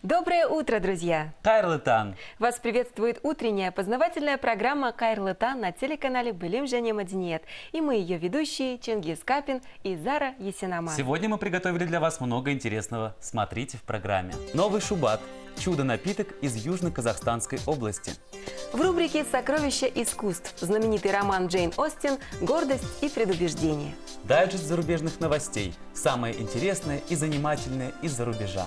Доброе утро, друзья! Хайрлы таң! Вас приветствует утренняя познавательная программа «Хайрлы таң» на телеканале «Білім және мәдениет». И мы ее ведущие Чингис Капин и Зара Есенаман. Сегодня мы приготовили для вас много интересного. Смотрите в программе. Новый шубат. Чудо-напиток из Южно-Казахстанской области. В рубрике «Сокровища искусств» знаменитый роман Джейн Остин «Гордость и предубеждение». Дайджест зарубежных новостей. Самое интересное и занимательное из-за рубежа.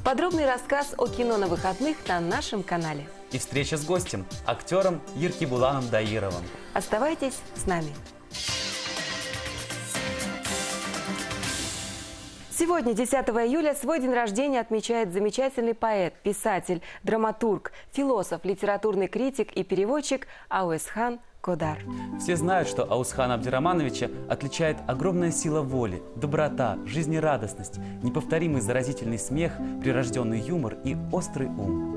Подробный рассказ о кино на выходных на нашем канале. И встреча с гостем, актером Еркебуланом Даировым. Оставайтесь с нами. Сегодня, 10 июля, свой день рождения отмечает замечательный поэт, писатель, драматург, философ, литературный критик и переводчик Ауэсхан Кодар. Все знают, что Аусхана Абдирамановича отличает огромная сила воли, доброта, жизнерадостность, неповторимый заразительный смех, прирожденный юмор и острый ум.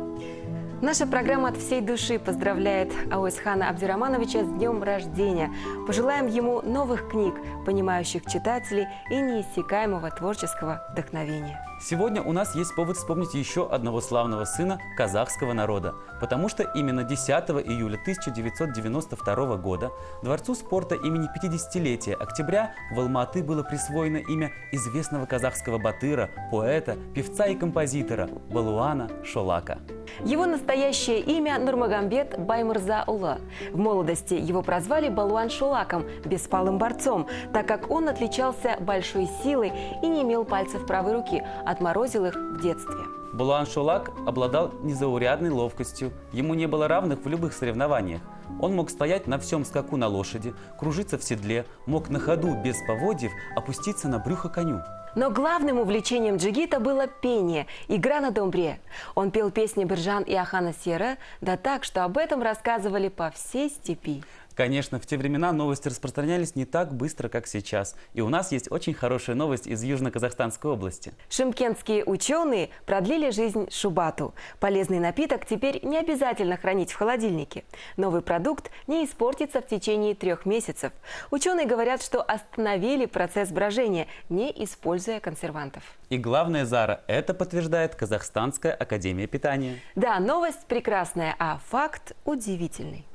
Наша программа от всей души поздравляет Ауэсхана Абдирамановича с днем рождения. Пожелаем ему новых книг, понимающих читателей и неиссякаемого творческого вдохновения. Сегодня у нас есть повод вспомнить еще одного славного сына казахского народа, потому что именно 10 июля 1992 года Дворцу спорта имени 50-летия октября в Алматы было присвоено имя известного казахского батыра, поэта, певца и композитора Балуана Шолака. Его настоящее имя Нурмагамбет Баймырзаулы. В молодости его прозвали Балуан Шолаком, беспалым борцом, так как он отличался большой силой и не имел пальцев правой руки, отморозил их в детстве. Балуан Шолак обладал незаурядной ловкостью, ему не было равных в любых соревнованиях. Он мог стоять на всем скаку на лошади, кружиться в седле, мог на ходу без поводьев опуститься на брюхо коню. Но главным увлечением джигита было пение, игра на домбре. Он пел песни Биржан и Ахана Сера, да так, что об этом рассказывали по всей степи. Конечно, в те времена новости распространялись не так быстро, как сейчас. И у нас есть очень хорошая новость из Южно-Казахстанской области. Шымкентские ученые продлили жизнь шубату. Полезный напиток теперь не обязательно хранить в холодильнике. Новый продукт не испортится в течение 3 месяцев. Ученые говорят, что остановили процесс брожения, не используя консервантов. И главное, Зара, это подтверждает Казахстанская академия питания. Да, новость прекрасная, а факт удивительный.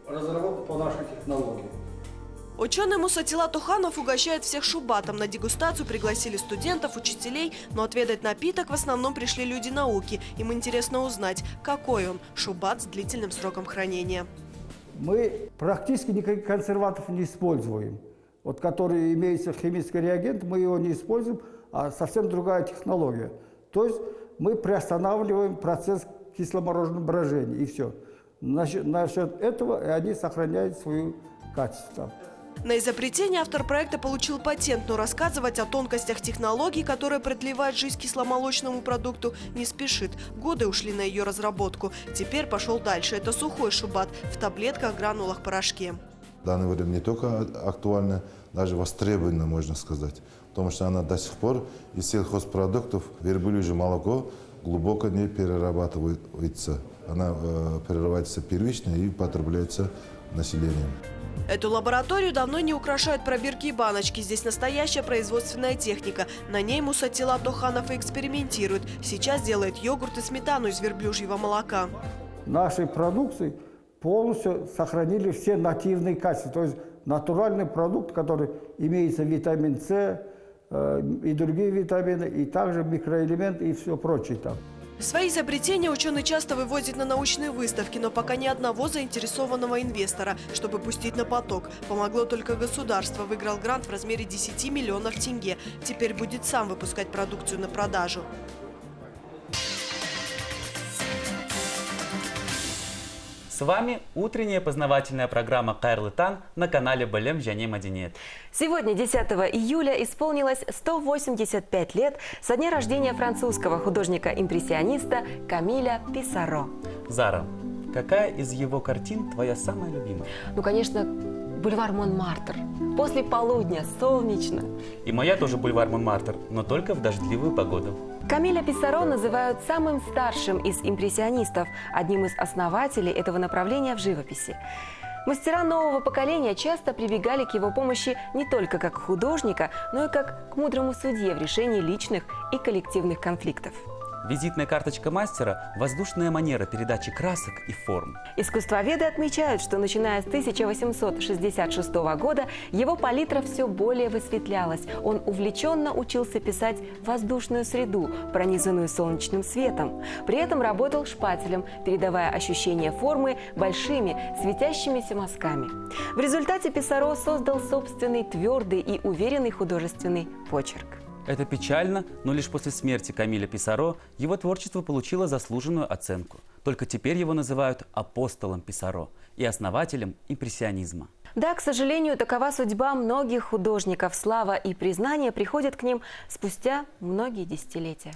Разработан по нашей технологии. Ученый Мусатила Туханов угощает всех шубатом. На дегустацию пригласили студентов, учителей, но отведать напиток в основном пришли люди науки. Им интересно узнать, какой он шубат с длительным сроком хранения. Мы практически никаких консервантов не используем. Вот который имеется химический реагент, мы его не используем, а совсем другая технология. То есть мы приостанавливаем процесс кисломороженого брожения, и все. Насчет этого они сохраняют свое качество. На изобретение автор проекта получил патент, но рассказывать о тонкостях технологий, которые продлевают жизнь кисломолочному продукту, не спешит. Годы ушли на ее разработку. Теперь пошел дальше. Это сухой шубат в таблетках, гранулах, порошке. В данное время не только актуальна, даже востребована, можно сказать. Потому что она до сих пор из сельхозпродуктов верблюжье молоко глубоко не перерабатывается. Она перерабатывается первично и потребляется населением. Эту лабораторию давно не украшают пробирки и баночки. Здесь настоящая производственная техника. На ней Мусатила Туханов и экспериментирует. Сейчас делает йогурт и сметану из верблюжьего молока. Нашей продукции полностью сохранили все нативные качества. То есть натуральный продукт, который имеется витамин С и другие витамины, и также микроэлементы и все прочее там. Свои изобретения ученый часто вывозит на научные выставки, но пока ни одного заинтересованного инвестора, чтобы пустить на поток. Помогло только государство. Выиграл грант в размере 10 миллионов тенге. Теперь будет сам выпускать продукцию на продажу. С вами утренняя познавательная программа «Хайрлы таң» на канале «Білім және мәдениет». Сегодня, 10 июля, исполнилось 185 лет со дня рождения французского художника-импрессиониста Камиля Писаро. Зара, какая из его картин твоя самая любимая? Ну, конечно, бульвар Монмартр. После полудня, солнечно. И моя тоже бульвар Монмартр, но только в дождливую погоду. Камиля Писаро называют самым старшим из импрессионистов, одним из основателей этого направления в живописи. Мастера нового поколения часто прибегали к его помощи не только как художника, но и как к мудрому судье в решении личных и коллективных конфликтов. Визитная карточка мастера – воздушная манера передачи красок и форм. Искусствоведы отмечают, что начиная с 1866 года его палитра все более высветлялась. Он увлеченно учился писать воздушную среду, пронизанную солнечным светом. При этом работал шпателем, передавая ощущение формы большими светящимися мазками. В результате Писаро создал собственный твердый и уверенный художественный почерк. Это печально, но лишь после смерти Камиля Писаро его творчество получило заслуженную оценку. Только теперь его называют апостолом Писаро и основателем импрессионизма. Да, к сожалению, такова судьба многих художников. Слава и признание приходят к ним спустя многие десятилетия.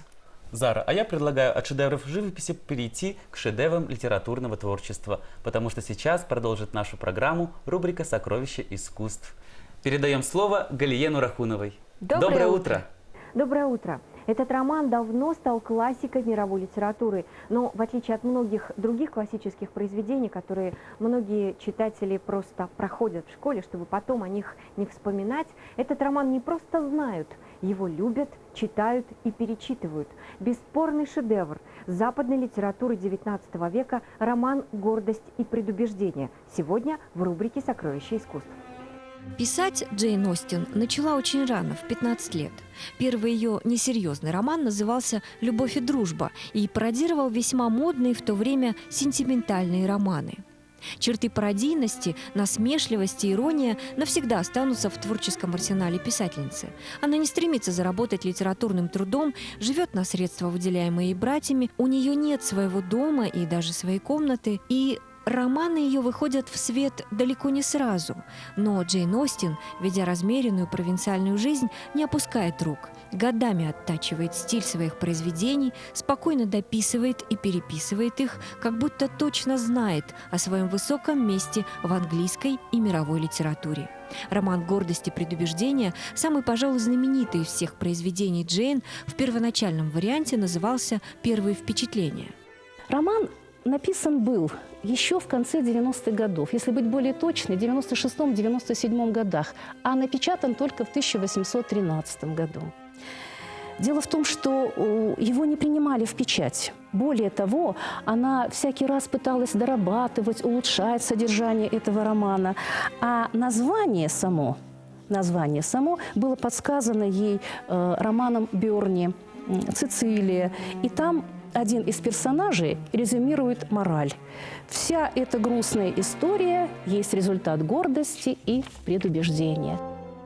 Зара, а я предлагаю от шедевров живописи перейти к шедеврам литературного творчества, потому что сейчас продолжит нашу программу рубрика «Сокровища искусств». Передаем слово Галие Нурахуновой. Доброе утро! Доброе утро! Этот роман давно стал классикой мировой литературы, но в отличие от многих других классических произведений, которые многие читатели просто проходят в школе, чтобы потом о них не вспоминать, этот роман не просто знают, его любят, читают и перечитывают. Бесспорный шедевр западной литературы XIX века – роман «Гордость и предубеждение». Сегодня в рубрике «Сокровища искусств». Писать Джейн Остин начала очень рано, в 15 лет. Первый ее несерьезный роман назывался «Любовь и дружба» и пародировал весьма модные в то время сентиментальные романы. Черты пародийности, насмешливости, ирония навсегда останутся в творческом арсенале писательницы. Она не стремится заработать литературным трудом, живет на средства, выделяемые ей братьями, у нее нет своего дома и даже своей комнаты, и романы ее выходят в свет далеко не сразу, но Джейн Остин, ведя размеренную провинциальную жизнь, не опускает рук, годами оттачивает стиль своих произведений, спокойно дописывает и переписывает их, как будто точно знает о своем высоком месте в английской и мировой литературе. Роман «Гордость и предубеждение», самый, пожалуй, знаменитый из всех произведений Джейн, в первоначальном варианте назывался «Первые впечатления». Роман написан был еще в конце 90-х годов, если быть более точной, в 96-97 годах, а напечатан только в 1813 году. Дело в том, что его не принимали в печать. Более того, она всякий раз пыталась дорабатывать, улучшать содержание этого романа, а название само было подсказано ей романом Бёрни «Цицилия», и там один из персонажей резюмирует мораль. Вся эта грустная история есть результат гордости и предубеждения.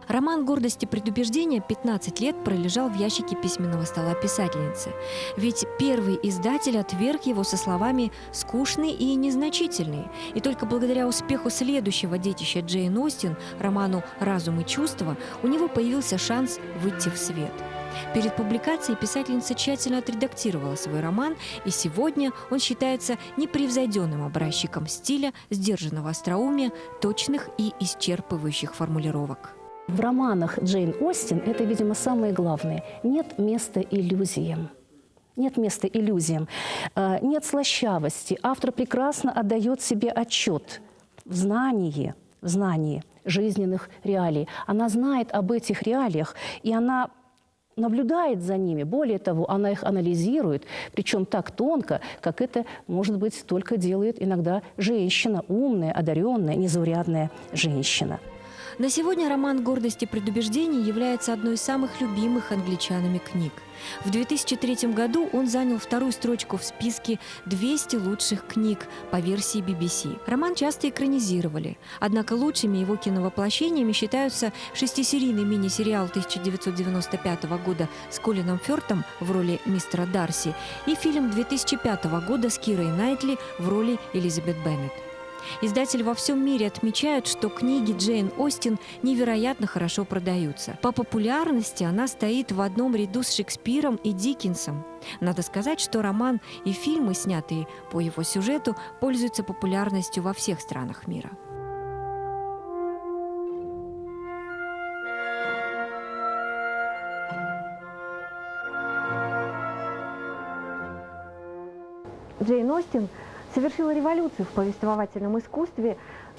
Роман «Гордость и предубеждение» 15 лет пролежал в ящике письменного стола писательницы. Ведь первый издатель отверг его со словами «скучный и незначительный». И только благодаря успеху следующего детища Джейн Остин, роману «Разум и чувства», у него появился шанс выйти в свет. Перед публикацией писательница тщательно отредактировала свой роман, и сегодня он считается непревзойденным образчиком стиля, сдержанного остроумия, точных и исчерпывающих формулировок. В романах Джейн Остин, это, видимо, самое главное, нет места иллюзиям. Нет места иллюзиям, нет слащавости. Автор прекрасно отдает себе отчет в знании жизненных реалий. Она знает об этих реалиях, и она наблюдает за ними. Более того, она их анализирует, причем так тонко, как это, может быть, только делает иногда женщина, умная, одаренная, незаурядная женщина. На сегодня роман «Гордость и предубеждение» является одной из самых любимых англичанами книг. В 2003 году он занял вторую строчку в списке 200 лучших книг по версии BBC. Роман часто экранизировали, однако лучшими его киновоплощениями считаются 6-серийный мини-сериал 1995 года с Колином Фёртом в роли мистера Дарси и фильм 2005 года с Кирой Найтли в роли Элизабет Беннет. Издатели во всем мире отмечают, что книги Джейн Остин невероятно хорошо продаются. По популярности она стоит в одном ряду с Шекспиром и Диккенсом. Надо сказать, что роман и фильмы, снятые по его сюжету, пользуются популярностью во всех странах мира. Джейн Остин совершила революцию в повествовательном искусстве,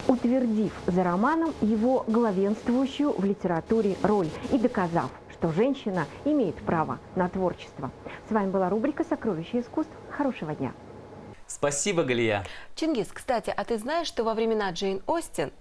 утвердив за романом его главенствующую в литературе роль и доказав, что женщина имеет право на творчество. С вами была рубрика «Сокровища искусств». Хорошего дня! Спасибо, Галия. Чингис, кстати, а ты знаешь, что во времена Джейн Остин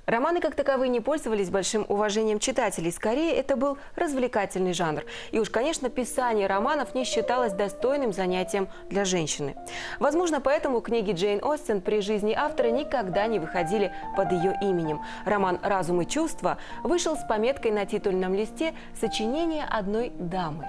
романы как таковые не пользовались большим уважением читателей. Скорее, это был развлекательный жанр. И уж, конечно, писание романов не считалось достойным занятием для женщины. Возможно, поэтому книги Джейн Остин при жизни автора никогда не выходили под ее именем. Роман «Разум и чувства» вышел с пометкой на титульном листе «Сочинение одной дамы».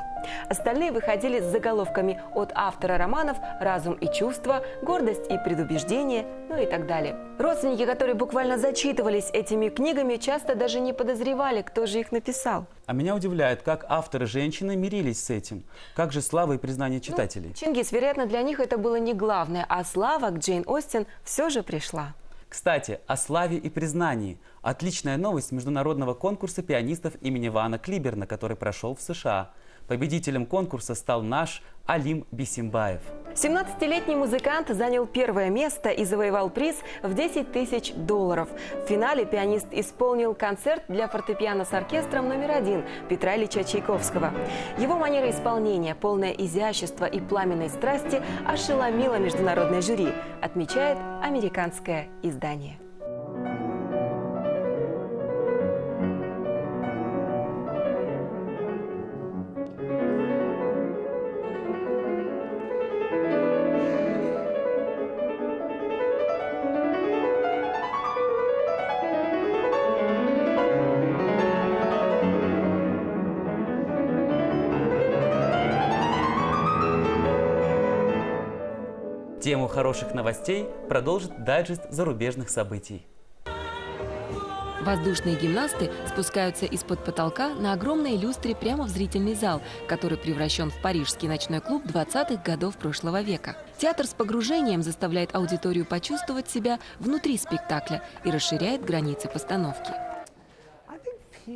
Остальные выходили с заголовками от автора романов «Разум и чувства», «Гордость и предубеждение», ну и так далее. Родственники, которые буквально зачитывались этими книгами, часто даже не подозревали, кто же их написал. А меня удивляет, как авторы женщины мирились с этим. Как же слава и признание читателей? Чингис, вероятно, для них это было не главное, а слава к Джейн Остин все же пришла. Кстати, о славе и признании. Отличная новость международного конкурса пианистов имени Вана Клиберна, который прошел в США. Победителем конкурса стал наш Алим Бисимбаев. 17-летний музыкант занял первое место и завоевал приз в $10 000. В финале пианист исполнил концерт для фортепиано с оркестром номер 1 Петра Ильича Чайковского. Его манера исполнения, полное изящество и пламенной страсти ошеломила международное жюри, отмечает американское издание. Тему хороших новостей продолжит дайджест зарубежных событий. Воздушные гимнасты спускаются из-под потолка на огромной люстре прямо в зрительный зал, который превращен в парижский ночной клуб 20-х годов прошлого века. Театр с погружением заставляет аудиторию почувствовать себя внутри спектакля и расширяет границы постановки.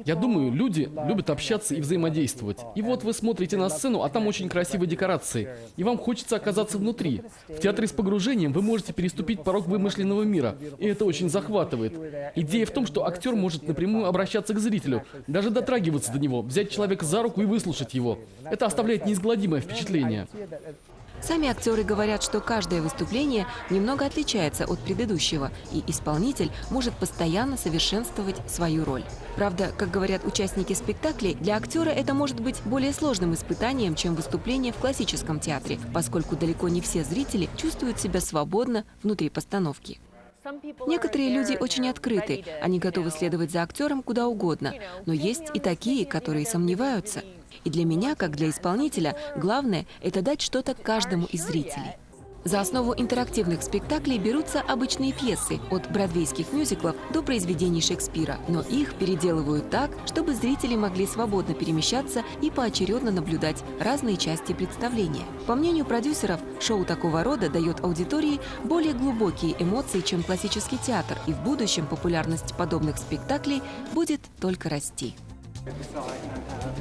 Я думаю, люди любят общаться и взаимодействовать. И вот вы смотрите на сцену, а там очень красивые декорации. И вам хочется оказаться внутри. В театре с погружением вы можете переступить порог вымышленного мира. И это очень захватывает. Идея в том, что актер может напрямую обращаться к зрителю, даже дотрагиваться до него, взять человека за руку и выслушать его. Это оставляет неизгладимое впечатление. Сами актеры говорят, что каждое выступление немного отличается от предыдущего, и исполнитель может постоянно совершенствовать свою роль. Правда, как говорят участники спектаклей, для актера это может быть более сложным испытанием, чем выступление в классическом театре, поскольку далеко не все зрители чувствуют себя свободно внутри постановки. Некоторые люди очень открыты, они готовы следовать за актером куда угодно, но есть и такие, которые сомневаются. И для меня, как для исполнителя, главное – это дать что-то каждому из зрителей. За основу интерактивных спектаклей берутся обычные пьесы, от бродвейских мюзиклов до произведений Шекспира, но их переделывают так, чтобы зрители могли свободно перемещаться и поочередно наблюдать разные части представления. По мнению продюсеров, шоу такого рода дает аудитории более глубокие эмоции, чем классический театр, и в будущем популярность подобных спектаклей будет только расти.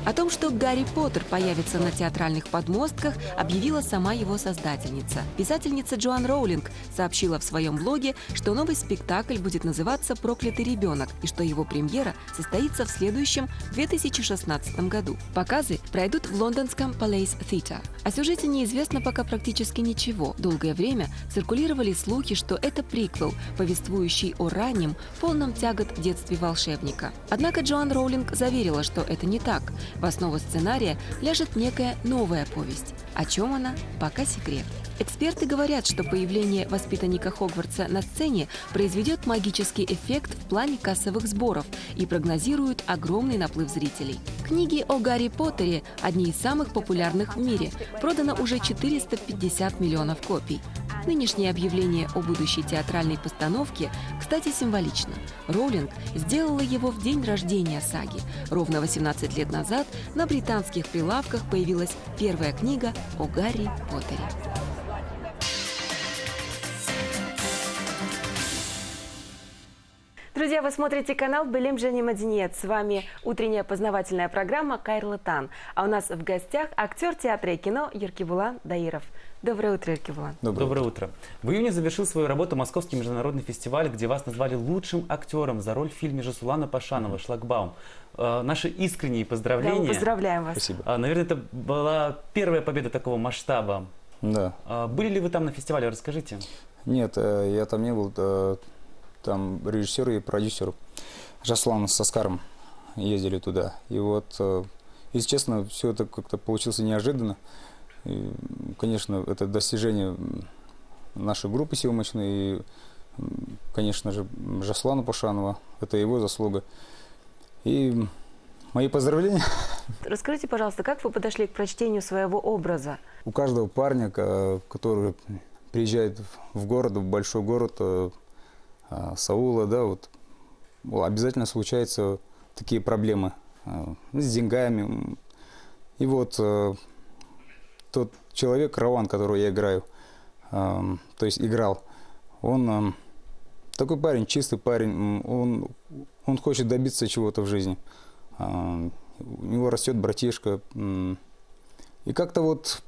О том, что Гарри Поттер появится на театральных подмостках, объявила сама его создательница. Писательница Джоан Роулинг сообщила в своем блоге, что новый спектакль будет называться «Проклятый ребенок» и что его премьера состоится в следующем 2016 году. Показы пройдут в лондонском Palace Theatre. О сюжете неизвестно пока практически ничего. Долгое время циркулировали слухи, что это приквел, повествующий о раннем, полном тягот детстве волшебника. Однако Джоан Роулинг заверила, что это не так. В основу сценария ляжет некая новая повесть. О чем она, пока секрет. Эксперты говорят, что появление воспитанника Хогвартса на сцене произведет магический эффект в плане кассовых сборов и прогнозируют огромный наплыв зрителей. Книги о Гарри Поттере – одни из самых популярных в мире. Продано уже 450 миллионов копий. Нынешнее объявление о будущей театральной постановке, кстати, символично. Роулинг сделала его в день рождения саги. Ровно 18 лет назад на британских прилавках появилась первая книга о Гарри Поттере. Друзья, вы смотрите канал «Белим Жени Мадинет». С вами утренняя познавательная программа «Кайрлы Тан». А у нас в гостях актер театра и кино Еркебулан Даиров. Доброе утро, Еркебулан. Доброе утро. В июне завершил свою работу Московский международный фестиваль, где вас назвали лучшим актером за роль в фильме Жасулана Пашанова «Шлагбаум». Наши искренние поздравления. Да, мы поздравляем вас. Спасибо. Наверное, это была первая победа такого масштаба. Да. Были ли вы там на фестивале? Расскажите. Нет, я там не был. Там режиссер и продюсер Жасулан с Оскаром ездили туда. И вот, если честно, все это как-то получилось неожиданно. И, конечно, это достижение нашей группы съемочной. И, конечно же, Жасулана Пашанова. Это его заслуга. И мои поздравления. Расскажите, пожалуйста, как вы подошли к прочтению своего образа? У каждого парня, который приезжает в город, в большой город, с аула, да, вот, обязательно случаются такие проблемы с деньгами. И вот тот человек, Раван, которого я играю, то есть играл, он такой парень, чистый парень, он хочет добиться чего-то в жизни. У него растет братишка, и как-то вот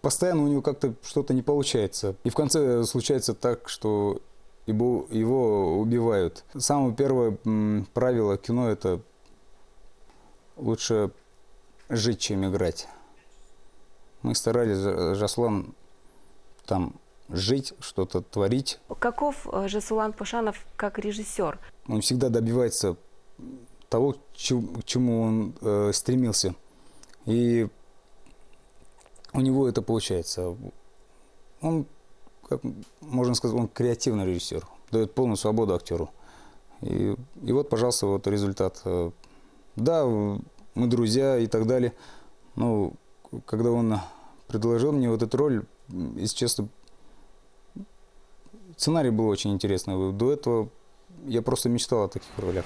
постоянно у него как-то что-то не получается. И в конце случается так, что его убивают. Самое первое правило кино – это лучше жить, чем играть. Мы старались, Жасулан, там жить, что-то творить. Каков Жасулан Пашанов как режиссер? Он всегда добивается того, к чему он стремился. И у него это получается. Он, как можно сказать, он креативный режиссер, дает полную свободу актеру. И вот, пожалуйста, вот результат. Да, мы друзья и так далее, но когда он предложил мне вот эту роль, если честно, сценарий был очень интересный. До этого я просто мечтал о таких ролях.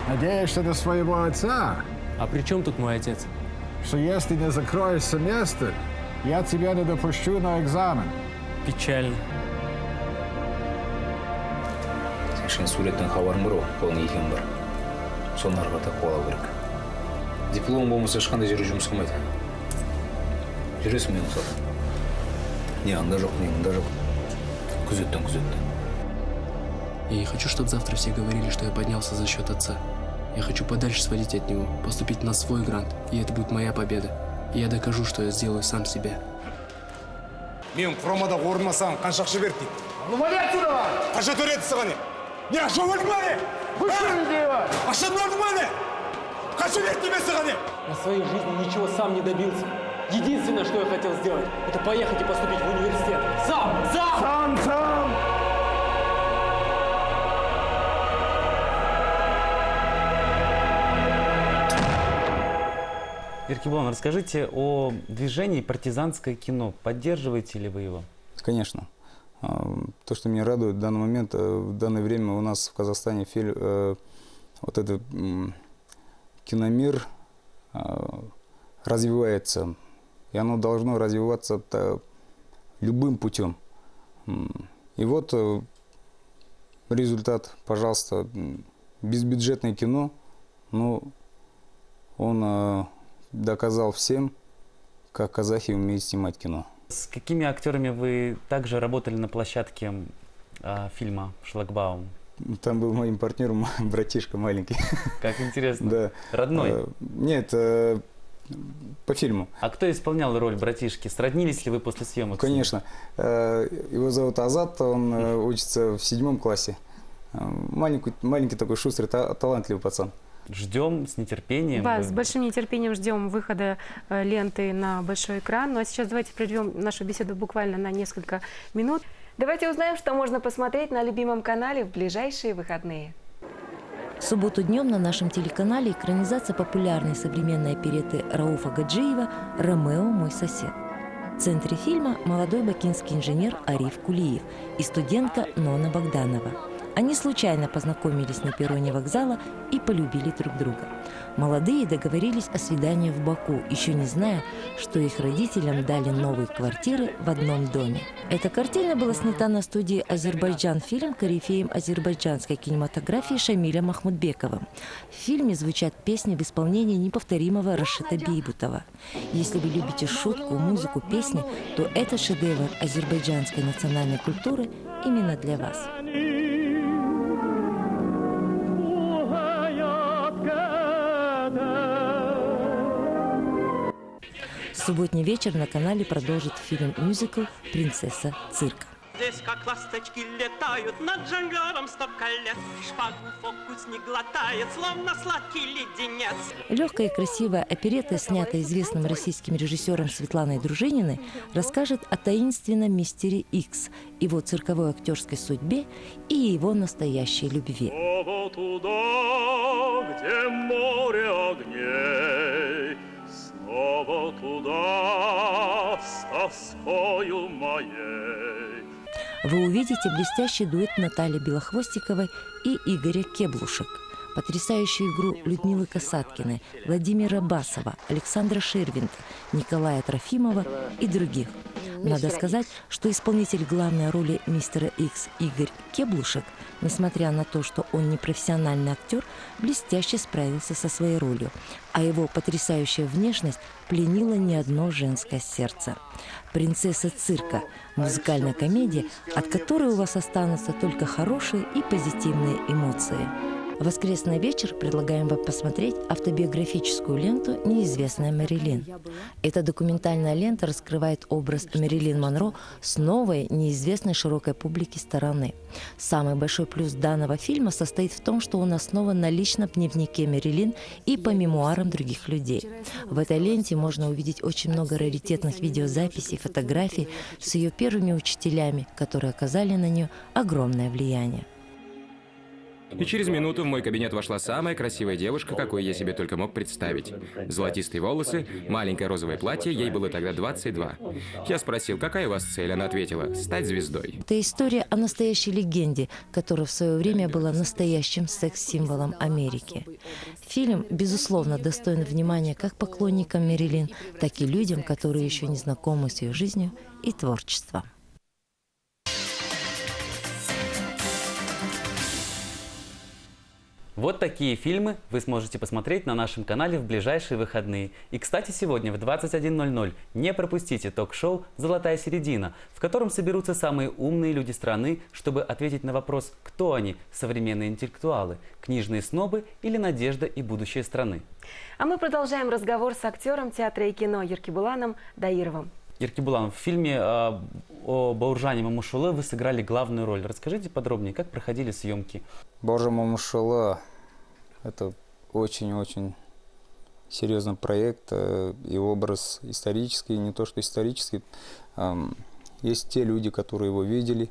Надеешься на своего отца? А при чем тут мой отец? Что если не закроешь семестр, я тебя не допущу на экзамен. Печально. Сен суреттен хабарың бар ғой, қолың екеуің бар. Соны ары қарата қуала керек. Диплом болмаса ешқандай жерге жұмыс қылмайды. Жүресің мен мысалы. Не анда жоқ, не мында жоқ. Күзеттен. Я не хочу, чтобы завтра все говорили, что я поднялся за счет отца. Я хочу подальше свалить от него, поступить на свой грант, и это будет моя победа. И я докажу, что я сделаю сам себя. Мен құрамада орнасам, қанша ақша берді дейді. Ну, вали отсюда! Қанша төледі саған? Не, ақша бердің ба не? Ақша бердің ба не? Қанша берді мен саған? На своей жизни ничего сам не добился. Единственное, что я хотел сделать, это поехать и поступить в университет. Сам! Еркебулан, расскажите о движении «Партизанское кино». Поддерживаете ли вы его? Конечно. То, что меня радует в данный момент, в данное время у нас в Казахстане вот этот киномир развивается. И оно должно развиваться любым путем. И вот результат, пожалуйста, безбюджетное кино, но он доказал всем, как казахи умеют снимать кино. С какими актерами вы также работали на площадке фильма «Шлагбаум»? Там был моим партнером братишка маленький. Как интересно. Да. Родной? Нет, по фильму. А кто исполнял роль братишки? Сроднились ли вы после съемок? Конечно. Его зовут Азат, он учится в 7 классе. Маленький такой шустрый, талантливый пацан. Ждем с нетерпением. Да, с большим нетерпением ждем выхода ленты на большой экран. Ну а сейчас давайте прервем нашу беседу буквально на несколько минут. Давайте узнаем, что можно посмотреть на любимом канале в ближайшие выходные. В субботу днем на нашем телеканале экранизация популярной современной оперетты Рауфа Гаджиева «Ромео, мой сосед». В центре фильма молодой бакинский инженер Ариф Кулиев и студентка Нона Богданова. Они случайно познакомились на перроне вокзала и полюбили друг друга. Молодые договорились о свидании в Баку, еще не зная, что их родителям дали новые квартиры в одном доме. Эта картина была снята на студии «Азербайджан-фильм» корифеем азербайджанской кинематографии Шамилем Махмудбековым. В фильме звучат песни в исполнении неповторимого Рашида Бейбутова. Если вы любите шутку, музыку, песни, то этот шедевр азербайджанской национальной культуры именно для вас. Субботний вечер на канале продолжит фильм-мюзикл «Принцесса цирка». Здесь как ласточки летают над Джангаром 100 колец. Шпагу фокусник глотает, словно сладкий леденец. Легкая и красивая оперетта, снятая известным российским режиссером Светланой Дружининой, расскажет о таинственном мистере Икс, его цирковой актерской судьбе и его настоящей любви. Снова туда, где море огней, снова туда с тоскою моей. Вы увидите блестящий дуэт Натальи Белохвостиковой и Игоря Кеблушек, потрясающую игру Людмилы Касаткиной, Владимира Басова, Александра Шервинта, Николая Трофимова и других. Надо сказать, что исполнитель главной роли мистера Икс Игорь Кеблушек, несмотря на то, что он не профессиональный актер, блестяще справился со своей ролью, а его потрясающая внешность пленила не одно женское сердце. «Принцесса цирка» – музыкальная комедия, от которой у вас останутся только хорошие и позитивные эмоции. В воскресный вечер предлагаем вам посмотреть автобиографическую ленту «Неизвестная Мэрилин». Эта документальная лента раскрывает образ Мэрилин Монро с новой, неизвестной широкой публике стороны. Самый большой плюс данного фильма состоит в том, что он основан на личном дневнике Мэрилин и по мемуарам других людей. В этой ленте можно увидеть очень много раритетных видеозаписей, фотографий с ее первыми учителями, которые оказали на нее огромное влияние. И через минуту в мой кабинет вошла самая красивая девушка, какую я себе только мог представить. Золотистые волосы, маленькое розовое платье, ей было тогда 22. Я спросил, какая у вас цель? Она ответила, стать звездой. Это история о настоящей легенде, которая в свое время была настоящим секс-символом Америки. Фильм, безусловно, достоин внимания как поклонникам Мэрилин, так и людям, которые еще не знакомы с ее жизнью и творчеством. Вот такие фильмы вы сможете посмотреть на нашем канале в ближайшие выходные. И, кстати, сегодня в 21:00 не пропустите ток-шоу «Золотая середина», в котором соберутся самые умные люди страны, чтобы ответить на вопрос, кто они, современные интеллектуалы, книжные снобы или надежда и будущее страны. А мы продолжаем разговор с актером театра и кино Еркебуланом Даировым. Еркебулан, в фильме о Бауыржане Момышулы вы сыграли главную роль. Расскажите подробнее, как проходили съемки? Бауыржан Момышула – это очень-очень серьезный проект, и образ исторический, не то что исторический. Есть те люди, которые его видели,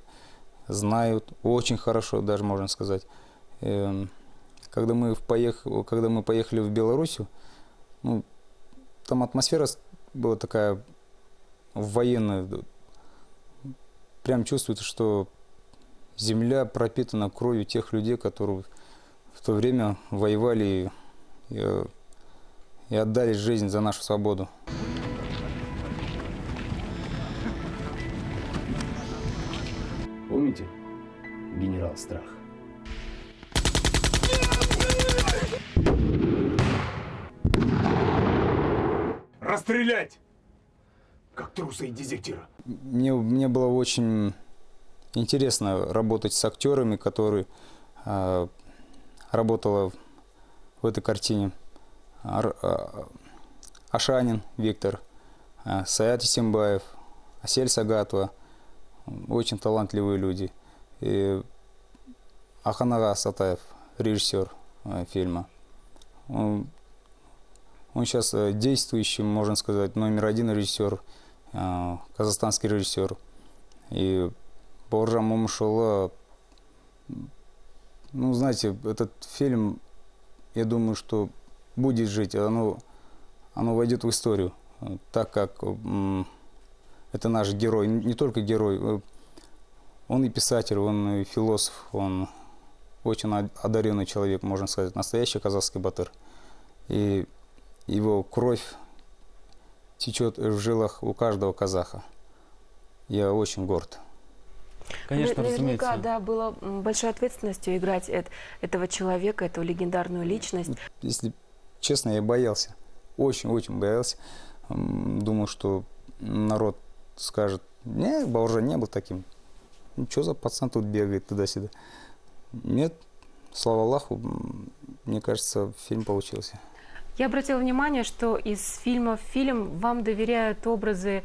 знают очень хорошо, даже можно сказать. Когда мы поехали в Белоруссию, ну, там атмосфера была такая военная. Прям чувствуется, что земля пропитана кровью тех людей, которые в то время воевали и отдали жизнь за нашу свободу. Помните генерал Страх? Расстрелять! Как труса и дезертира. Мне было очень интересно работать с актерами, которые работала в этой картине. Ашанин Виктор, Саят Исимбаев, Асель Сагатова. Очень талантливые люди. И Аханага Сатаев, режиссер фильма. Он сейчас действующий, можно сказать, №1 режиссер, казахстанский режиссер. И Бауыржан Момышула, ну, знаете, этот фильм, я думаю, что будет жить, оно войдет в историю, так как это наш герой, не только герой, он и писатель, он и философ, он очень одаренный человек, можно сказать, настоящий казахский батыр. И его кровь течет в жилах у каждого казаха. Я очень горд. Конечно, Наверняка, разумеется. да, было большой ответственностью играть этого человека, эту легендарную личность. Если честно, я боялся. Очень-очень боялся. Думал, что народ скажет: не, Бауыржан не был таким. Ну, что за пацан тут бегает туда-сюда? Нет, слава Аллаху, мне кажется, фильм получился. Я обратила внимание, что из фильма в фильм вам доверяют образы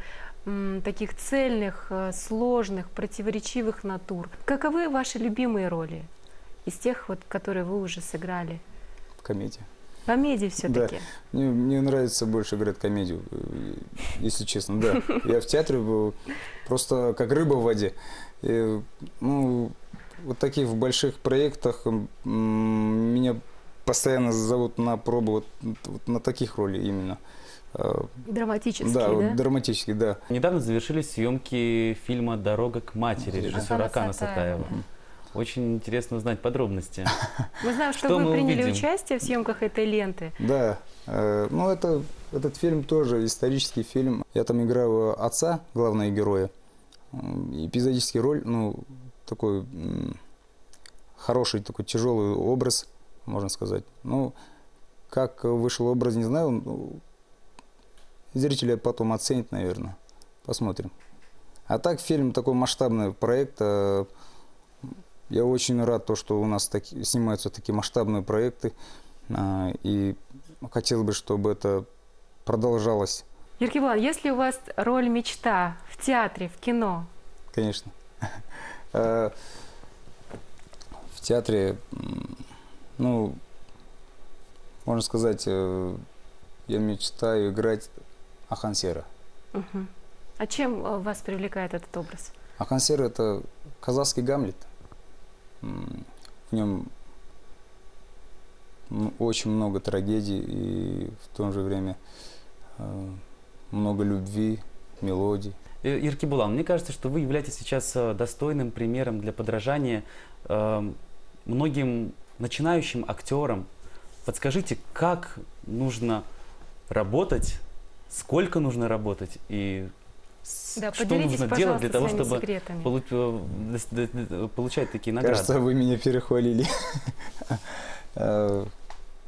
таких цельных, сложных, противоречивых натур. Каковы ваши любимые роли из тех, вот, которые вы уже сыграли? Комедия. Комедии все-таки? Да. Мне нравится больше играть комедию, если честно, да. Я в театре был просто как рыба в воде. И, ну, вот таких в больших проектах меня постоянно зовут на пробу вот на таких ролей именно. Драматические, да? Да, драматические, да. Недавно завершились съемки фильма «Дорога к матери» режиссера Акана Сатаева. Очень интересно узнать подробности. Мы знаем, что вы приняли участие в съемках этой ленты. Да. Ну, этот фильм тоже исторический фильм. Я там играю отца, главного героя. Эпизодический роль, ну, такой хороший, такой тяжелый образ, можно сказать. Ну, как вышел образ, не знаю. Зрители потом оценят, наверное. Посмотрим. А так, фильм такой масштабный проект. Я очень рад, что у нас снимаются такие масштабные проекты. И хотелось бы, чтобы это продолжалось. Еркебулан, есть ли у вас роль мечта в театре, в кино? Конечно. В театре, ну, можно сказать, я мечтаю играть Ахан Сера. А чем вас привлекает этот образ? Ахан Сера — это казахский Гамлет. В нем очень много трагедий и в то же время много любви, мелодий. Еркебулан, мне кажется, что вы являетесь сейчас достойным примером для подражания многим начинающим актерам. Подскажите, как нужно работать, сколько нужно работать и что нужно делать для того, чтобы получать такие награды? Кажется, вы меня перехвалили. Я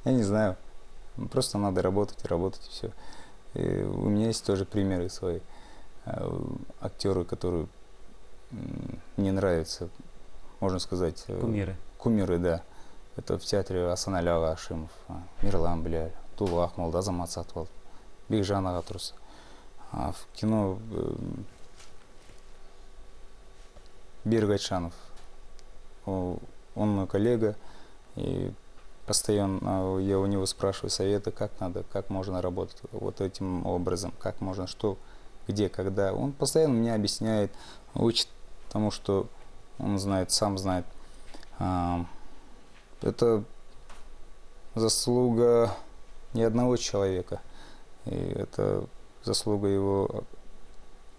не знаю. Просто надо работать, и все. И у меня есть тоже примеры свои. Актеры, которые мне нравятся, можно сказать. Кумиры. Кумиры, да. Это в театре Асанали Аға Ашимов, Мирлан Біләл, Тулы Ақмолда, Азамат Сатыбалдин, Бекжан Аға Тұрыс. А в кино Берік Айтшанов. Он мой коллега, и постоянно я у него спрашиваю советы, как можно работать вот этим образом, как можно, что, где, когда. Он постоянно мне объясняет, учит тому, что он знает, сам знает. Это заслуга не одного человека, и это заслуга его,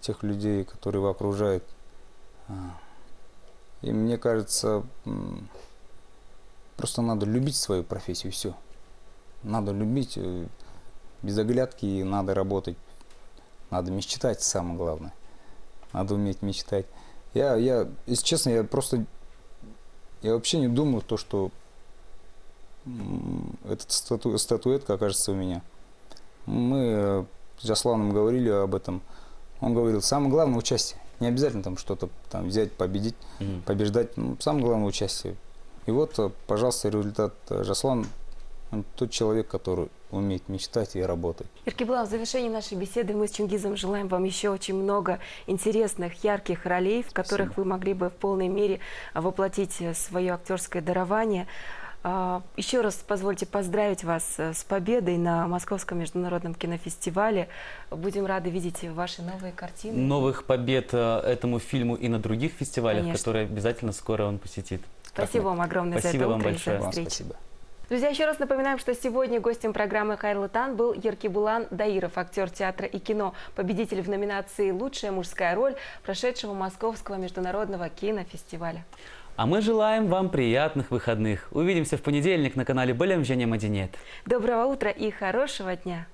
тех людей, которые его окружают. И мне кажется, просто надо любить свою профессию, все. Надо любить, без оглядки, надо работать, надо мечтать, самое главное. Надо уметь мечтать. Если честно, я вообще не думал, что эта статуэтка окажется у меня. Мы с Жасланом говорили об этом. Он говорил, самое главное участие. Не обязательно там что-то там взять, победить, побеждать. Самое главное участие. И вот, пожалуйста, результат. Жаслан тот человек, который умеет мечтать и работать. Еркебулан, в завершении нашей беседы мы с Чингизом желаем вам еще очень много интересных, ярких ролей, в которых вы могли бы в полной мере воплотить свое актерское дарование. Еще раз позвольте поздравить вас с победой на Московском международном кинофестивале. Будем рады видеть ваши новые картины. Новых побед этому фильму и на других фестивалях, Конечно. которые обязательно скоро он посетит. Спасибо вам огромное за это вам утро и большое. за встречу. Спасибо. Друзья, еще раз напоминаем, что сегодня гостем программы «Хайырлы таң» был Еркебулан Даиров, актер театра и кино, победитель в номинации «Лучшая мужская роль» прошедшего Московского международного кинофестиваля. А мы желаем вам приятных выходных. Увидимся в понедельник на канале Бөлім және Мәдениет. Доброго утра и хорошего дня!